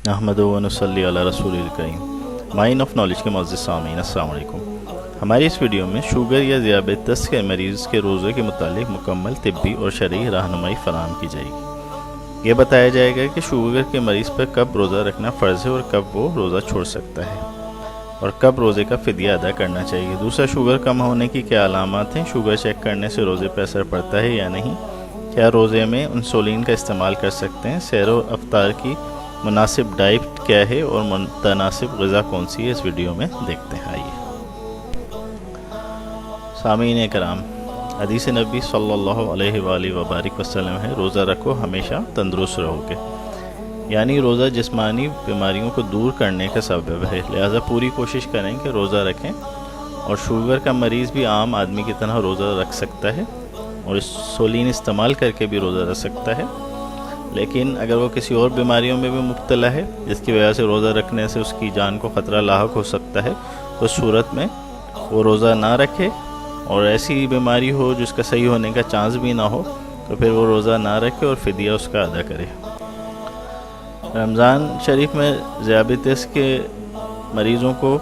نحمدہ و نصلی علی رسول الکریم۔ مائن آف نالج کے معزز سامعین، السلام علیکم۔ ہماری اس ویڈیو میں شوگر یا ذیابیطس کے مریض کے روزے کے متعلق مکمل طبی اور شرعی رہنمائی فراہم کی جائے گی۔ یہ بتایا جائے گا کہ شوگر کے مریض پر کب روزہ رکھنا فرض ہے اور کب وہ روزہ چھوڑ سکتا ہے، اور کب روزے کا فدیہ ادا کرنا چاہیے۔ دوسرا، شوگر کم ہونے کی کیا علامات ہیں، شوگر چیک کرنے سے روزے پر اثر پڑتا ہے یا نہیں، کیا روزے میں انسولین کا استعمال کر سکتے ہیں، سحر و افطار کی مناسب ڈائٹ کیا ہے اور متناسب غذا کون سی ہے، اس ویڈیو میں دیکھتے ہیں۔ آئیے سامعین کرام، حدیث نبی صلی اللہ علیہ وآلہ وبارک وسلم ہے، روزہ رکھو ہمیشہ تندرست رہو گے، یعنی روزہ جسمانی بیماریوں کو دور کرنے کا سبب ہے، لہذا پوری کوشش کریں کہ روزہ رکھیں۔ اور شوگر کا مریض بھی عام آدمی کی طرح روزہ رکھ سکتا ہے اور انسولین استعمال کر کے بھی روزہ رکھ سکتا ہے، لیکن اگر وہ کسی اور بیماریوں میں بھی مبتلا ہے جس کی وجہ سے روزہ رکھنے سے اس کی جان کو خطرہ لاحق ہو سکتا ہے، تو اس صورت میں وہ روزہ نہ رکھے، اور ایسی بیماری ہو جس کا صحیح ہونے کا چانس بھی نہ ہو تو پھر وہ روزہ نہ رکھے اور فدیہ اس کا ادا کرے۔ رمضان شریف میں ذیابیطس کے مریضوں کو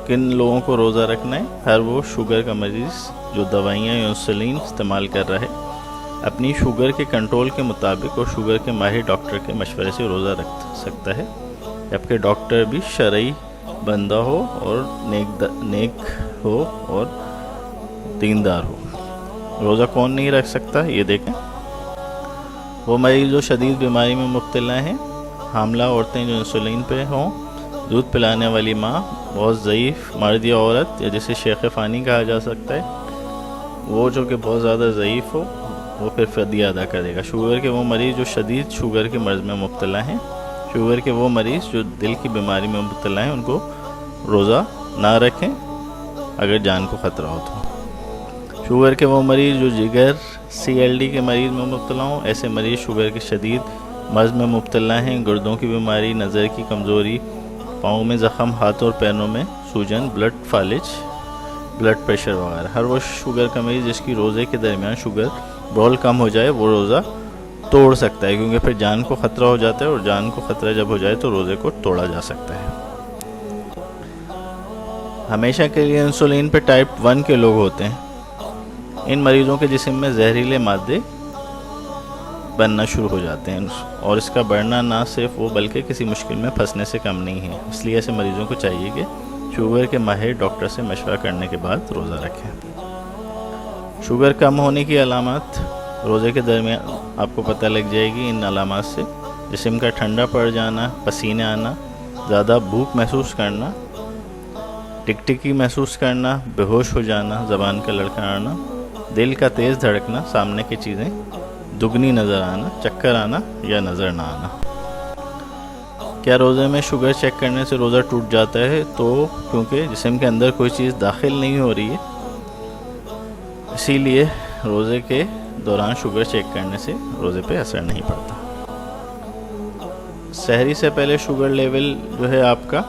کن لوگوں کو روزہ رکھنا ہے؟ ہر وہ شوگر کا مریض جو دوائیاں یا انسولین استعمال کر رہا ہے، اپنی شوگر کے کنٹرول کے مطابق اور شوگر کے ماہر ڈاکٹر کے مشورے سے روزہ رکھ سکتا ہے، جبکہ ڈاکٹر بھی شرعی بندہ ہو اور نیک ہو اور دیندار ہو۔ روزہ کون نہیں رکھ سکتا، یہ دیکھیں۔ وہ مریض جو شدید بیماری میں مبتلا ہیں، حاملہ عورتیں جو انسولین پہ ہوں، دودھ پلانے والی ماں، بہت ضعیف مرد یا عورت یا جسے شیخ فانی کہا جا سکتا ہے، وہ جو کہ بہت زیادہ ضعیف ہو، وہ پھر فدیہ ادا کرے گا۔ شوگر کے وہ مریض جو شدید شوگر کے مرض میں مبتلا ہیں، شوگر کے وہ مریض جو دل کی بیماری میں مبتلا ہیں، ان کو روزہ نہ رکھیں اگر جان کو خطرہ ہو تو۔ شوگر کے وہ مریض جو جگر CLD کے مریض میں مبتلا ہوں، ایسے مریض شوگر کے شدید مرض میں مبتلا ہیں، گردوں کی بیماری، نظر کی کمزوری، پاؤں میں زخم، ہاتھ اور پیروں میں سوجن، بلڈ فالج، بلڈ پریشر وغیرہ۔ ہر وہ شوگر کا مریض جس کی روزے کے درمیان شوگر رول کم ہو جائے، وہ روزہ توڑ سکتا ہے، کیونکہ پھر جان کو خطرہ ہو جاتا ہے، اور جان کو خطرہ جب ہو جائے تو روزے کو توڑا جا سکتا ہے۔ ہمیشہ کے لیے انسولین پہ ٹائپ 1 کے لوگ ہوتے ہیں، ان مریضوں کے جسم میں زہریلے مادے بننا شروع ہو جاتے ہیں، اور اس کا بڑھنا نہ صرف وہ بلکہ کسی مشکل میں پھنسنے سے کم نہیں ہے، اس لیے ایسے مریضوں کو چاہیے کہ شوگر کے ماہر ڈاکٹر سے مشورہ کرنے کے بعد روزہ رکھیں۔ شوگر کم ہونے کی علامات روزے کے درمیان آپ کو پتہ لگ جائے گی۔ ان علامات سے جسم کا ٹھنڈا پڑ جانا، پسینے آنا، زیادہ بھوک محسوس کرنا، ٹکٹکی محسوس کرنا، بے ہوش ہو جانا، زبان کا لڑکھڑانا، دل کا تیز دھڑکنا، سامنے کی چیزیں دگنی نظر آنا، چکر آنا یا نظر نہ آنا۔ کیا روزے میں شوگر چیک کرنے سے روزہ ٹوٹ جاتا ہے؟ تو کیونکہ جسم کے اندر کوئی چیز داخل نہیں ہو رہی ہے، اسی لیے روزے کے دوران شوگر چیک کرنے سے روزے پہ اثر نہیں پڑتا۔ سحری سے پہلے شوگر لیول جو ہے آپ کا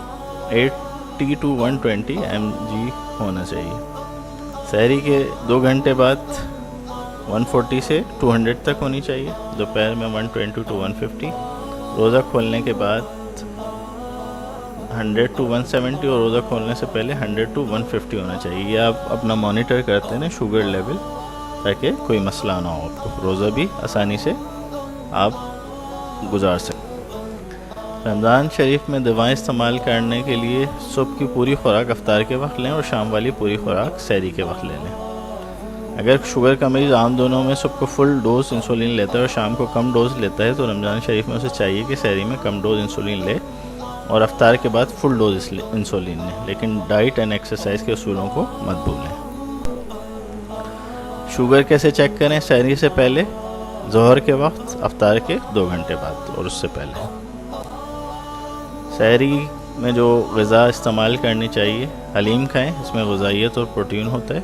80 to 120 mg ہونا چاہیے۔ سحری کے 2 گھنٹے بعد 140 سے 200 تک ہونی چاہیے، دوپہر میں 120 to 150، روزہ کھولنے کے بعد 100 to 170، اور روزہ کھولنے سے پہلے 100 to 150 ہونا چاہیے۔ یہ آپ اپنا مانیٹر کرتے ہیں شوگر لیول، تاکہ کوئی مسئلہ نہ ہو، آپ کو روزہ بھی آسانی سے آپ گزار سکیں۔ رمضان شریف میں دوائیں استعمال کرنے کے لیے صبح کی پوری خوراک افطار کے وقت لیں اور شام والی پوری خوراک سحری کے وقت لے لیں۔ اگر شوگر کا مریض عام دونوں میں صبح کو فل ڈوز انسولین لیتا ہے اور شام کو کم ڈوز لیتا ہے، تو رمضان شریف میں اسے چاہیے کہ سحری میں کم ڈوز انسولین لے اور افطار کے بعد فل ڈوز انسولین لیں، لیکن ڈائٹ اینڈ ایکسرسائز کے اصولوں کو مت بھولیں۔ شوگر کیسے چیک کریں؟ سحری سے پہلے، ظہر کے وقت، افطار کے 2 گھنٹے بعد اور اس سے پہلے۔ سحری میں جو غذا استعمال کرنی چاہیے، حلیم کھائیں، اس میں غذائیت اور پروٹین ہوتا ہے۔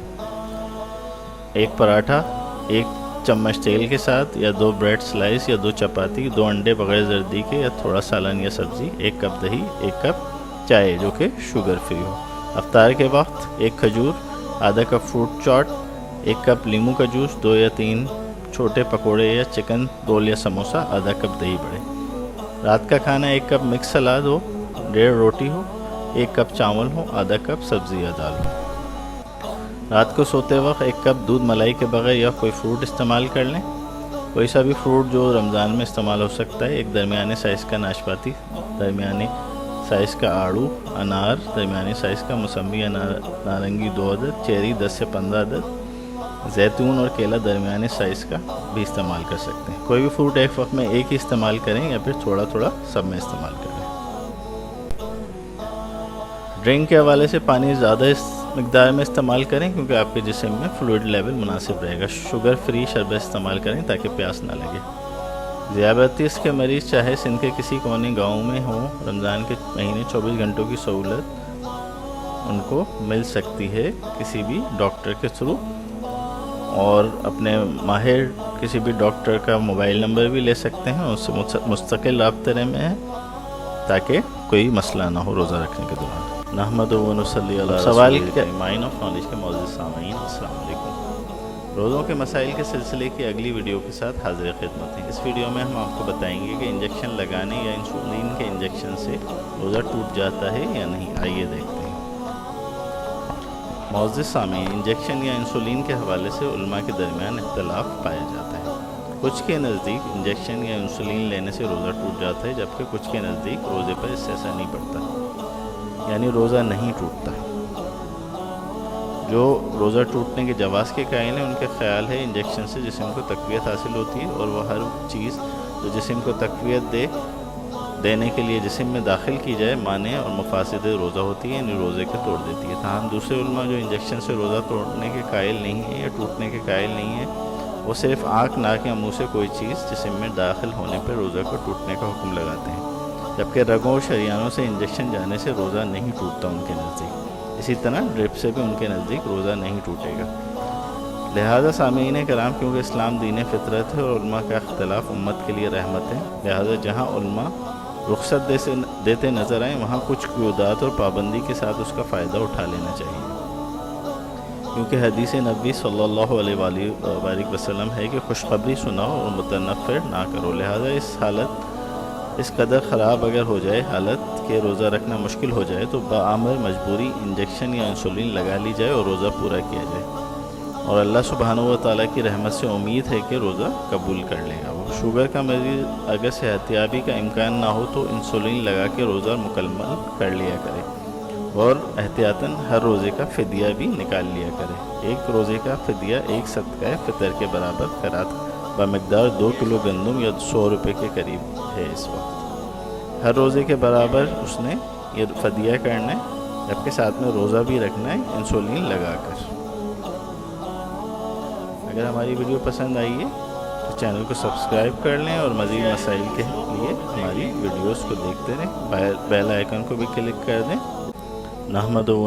1 پراٹھا 1 چمچ تیل کے ساتھ، یا 2 بریڈ سلائس یا 2 چپاتی، 2 انڈے بغیر زردی کے، یا تھوڑا سالن یا سبزی، 1 کپ دہی، 1 کپ چائے جو کہ شوگر فری ہو۔ افطار کے وقت 1 کھجور، آدھا کپ فروٹ چاٹ، 1 کپ لیموں کا جوس، 2 یا 3 چھوٹے پکوڑے یا چکن رول یا سموسہ، آدھا کپ دہی بڑے۔ رات کا کھانا 1 کپ مکس سلاد ہو، 1.5 روٹی ہو، 1 کپ چاول ہو، آدھا کپ سبزی یا دال ہو۔ رات کو سوتے وقت 1 کپ دودھ ملائی کے بغیر یا کوئی فروٹ استعمال کر لیں، کوئی سا بھی فروٹ جو رمضان میں استعمال ہو سکتا ہے۔ 1 درمیانے سائز کا ناشپاتی، درمیانے سائز کا آڑو، انار، درمیانے سائز کا موسمی یا نارنگی 2 عدد، چیری 10 سے 15 عدد، زیتون اور کیلا درمیانے سائز کا بھی استعمال کر سکتے ہیں۔ کوئی بھی فروٹ ایک وقت میں ایک ہی استعمال کریں یا پھر تھوڑا تھوڑا سب میں استعمال کریں۔ ڈرنک کے حوالے سے پانی زیادہ مقدار میں استعمال کریں کیونکہ آپ کے جسم میں فلوئڈ لیول مناسب رہے گا۔ شوگر فری شربت استعمال کریں تاکہ پیاس نہ لگے۔ ذیابیطس کے مریض چاہے سندھ کے کسی کونے گاؤں میں ہوں، رمضان کے مہینے 24 گھنٹوں کی سہولت ان کو مل سکتی ہے کسی بھی ڈاکٹر کے تھرو، اور اپنے ماہر کسی بھی ڈاکٹر کا موبائل نمبر بھی لے سکتے ہیں، اس سے مستقل رابطے میں ہیں تاکہ کوئی مسئلہ نہ ہو روزہ رکھنے کے دوران۔ نحمد و نصلی علی سوال کے مائن آف نالج کے معزز سامعین، السلام علیکم۔ روزوں کے مسائل کے سلسلے کی اگلی ویڈیو کے ساتھ حاضر خدمت ہیں۔ اس ویڈیو میں ہم آپ کو بتائیں گے کہ انجیکشن لگانے یا انسولین کے انجیکشن سے روزہ ٹوٹ جاتا ہے یا نہیں۔ آئیے دیکھتے ہیں۔ معزز سامعین، انجیکشن یا انسولین کے حوالے سے علماء کے درمیان اختلاف پایا جاتا ہے۔ کچھ کے نزدیک انجیکشن یا انسولین لینے سے روزہ ٹوٹ جاتا ہے، جبکہ کچھ کے نزدیک روزے پر اس سے اثر نہیں پڑتا، یعنی روزہ نہیں ٹوٹتا۔ جو روزہ ٹوٹنے کے جواز کے قائل ہیں، ان کا خیال ہے انجیکشن سے جسم کو تقویت حاصل ہوتی ہے، اور وہ ہر چیز جو جسم کو تقویت دینے کے لیے جسم میں داخل کی جائے مانع اور مفاسد روزہ ہوتی ہے، یعنی روزے کو توڑ دیتی ہے۔ تاہم دوسرے علماء جو انجیکشن سے روزہ توڑنے کے قائل نہیں ہیں یا ٹوٹنے کے قائل نہیں ہیں، وہ صرف آنکھ، ناک یا منہ سے کوئی چیز جسم میں داخل ہونے پر روزہ کو ٹوٹنے کا حکم لگاتے ہیں، جبکہ رگوں اور شریانوں سے انجیکشن جانے سے روزہ نہیں ٹوٹتا ان کے نزدیک۔ اسی طرح ڈرپ سے بھی ان کے نزدیک روزہ نہیں ٹوٹے گا۔ لہٰذا سامعین کرام، کیونکہ اسلام دین فطرت ہے اور علماء کا اختلاف امت کے لیے رحمت ہے، لہٰذا جہاں علماء رخصت دیتے نظر آئیں وہاں کچھ قیودات اور پابندی کے ساتھ اس کا فائدہ اٹھا لینا چاہیے، کیونکہ حدیث نبوی صلی اللہ علیہ وآلہ وسلم ہے کہ خوشخبری سناؤ اور متنفر نہ کرو۔ لہٰذا اس قدر خراب اگر ہو جائے حالت کہ روزہ رکھنا مشکل ہو جائے تو بآمر مجبوری انجیکشن یا انسولین لگا لی جائے اور روزہ پورا کیا جائے، اور اللہ سبحانہ و تعالیٰ کی رحمت سے امید ہے کہ روزہ قبول کر لے گا۔ وہ شوگر کا مریض اگر صحتیابی کا امکان نہ ہو تو انسولین لگا کے روزہ مکمل کر لیا کرے، اور احتیاطاً ہر روزے کا فدیہ بھی نکال لیا کرے۔ ایک روزے کا فدیہ 1 صدقہ فطر کے برابر خیرات بمقدار 2 کلو گندم یا 100 روپے کے قریب ہے اس وقت۔ ہر روزے کے برابر اس نے یہ فدیہ کرنا ہے، جبکہ ساتھ میں روزہ بھی رکھنا ہے انسولین لگا کر۔ اگر ہماری ویڈیو پسند آئی ہے تو چینل کو سبسکرائب کر لیں، اور مزید مسائل کے لیے ہماری ویڈیوز کو دیکھتے رہیں۔ بیل آئیکن کو بھی کلک کر دیں۔ نحمد و